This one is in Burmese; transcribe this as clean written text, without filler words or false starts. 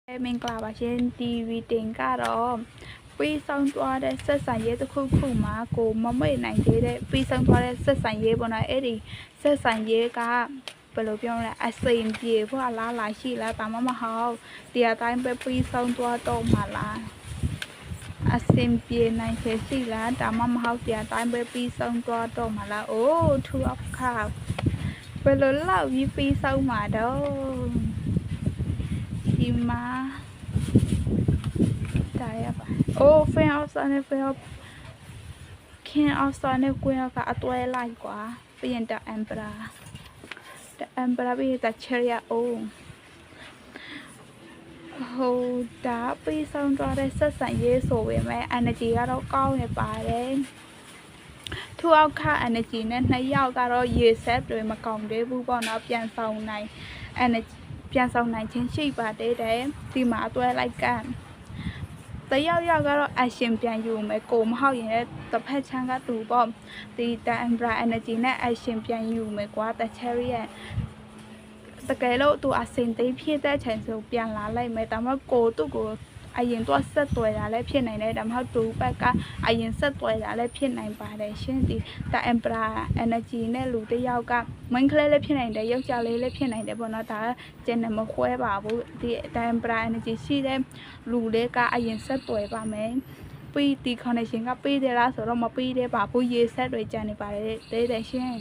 မင်္ဂလာပါရှင် TV တင်ကတော့ပြီးဆုံးသွားတဲ့ဆက်ဆံရေးတစ်ခုခုမှာကိုမမေ့နိုင်သေးတဲ့ပြီးဆုံးသွားတဲ့ဆက်ဆံရေးပေါ့နော်အဲ့ဒီဆက်ဆံရေးကဘယ်လိုပြောမလဲအစိမ်ပြေဖို့အလားလာရှိလားဒါမှမဟုတ်တရားတိုင်းပဲပြီးဆုံးသွားတော့မှလားအစိမ်ပြေနိုင်စေရှိလားဒါမှမဟုတ်တရားတိုင်းပဲပြီးဆုံးသွားတော့မှလားအိုးထူအခါဘယ်လိုလောက်ပြီးဆုံးမှာတော့ဒီမှာဒါရပါအိုးဖင်အောက်ဆန်နဲ့ဖင်အောက်ခင်အောက်ဆန်နဲ့ကွင်းအောက်ကအတွဲလိုက်ကွာပြင်တဲ့အမ်ဘရာပြီးတဲ့ချယ်ရအိုးဟိုဒါပြီးဆုံးသွားတဲ့ဆက်ဆံရေးဆိုပေမဲ့ energy ကတော့ကောင်းနေပါတယ်ထူအောက်ခ energy နဲ့နှစ်ယောက်ကတော့ရေဆက်တွေမကောင်းသေးဘူးပေါ့နော်ပြန်ဆောင်နိုင် energy ပြန်ဆောင်နိုင်ခြင်းရှိပါတယ်ဒီမှာအတွဲလိုက်ကတယောက်ကတော့ action ပြန်ယူမယ်ကိုမဟုတ်ရင်တစ်ဖက်ချမ်းကတူပေါ့ဒီ Tempera energy နဲ့ action ပြန်ယူမယ်ကွာတချယ်ရီရဲ့တကယ်လို့သူအစင်သိဖြစ်တဲ့ချိန်ဆိုပြန်လာလိုက်မယ်ဒါမှကိုသူ့ကိုအရင်တော့ဆက်သွယ်တာလည်းဖြစ်နိုင်တယ်ဒါမှမဟုတ်သူ့ဘက်ကအရင်ဆက်သွယ်တာလည်းဖြစ်နိုင်ပါတယ်ရှင်ဒီ Tempera energy နဲ့လူတယောက်ကမိန်းကလေးလည်းဖြစ်နိုင်တယ်ယောက်ျားလေးလည်းဖြစ်နိုင်တယ်ပေါ့နော်ဒါကျန်တယ်မခွဲပါဘူးဒီ Tempera energy ရှိတဲ့လူလေးကအရင်ဆက်သွယ်ပါမယ်ပြီးဒီ connection ကပြီးတယ်လားဆိုတော့မပြီးသေးပါဘူးရေဆက်တွေကျန်နေပါတယ်တဲ့ရှင်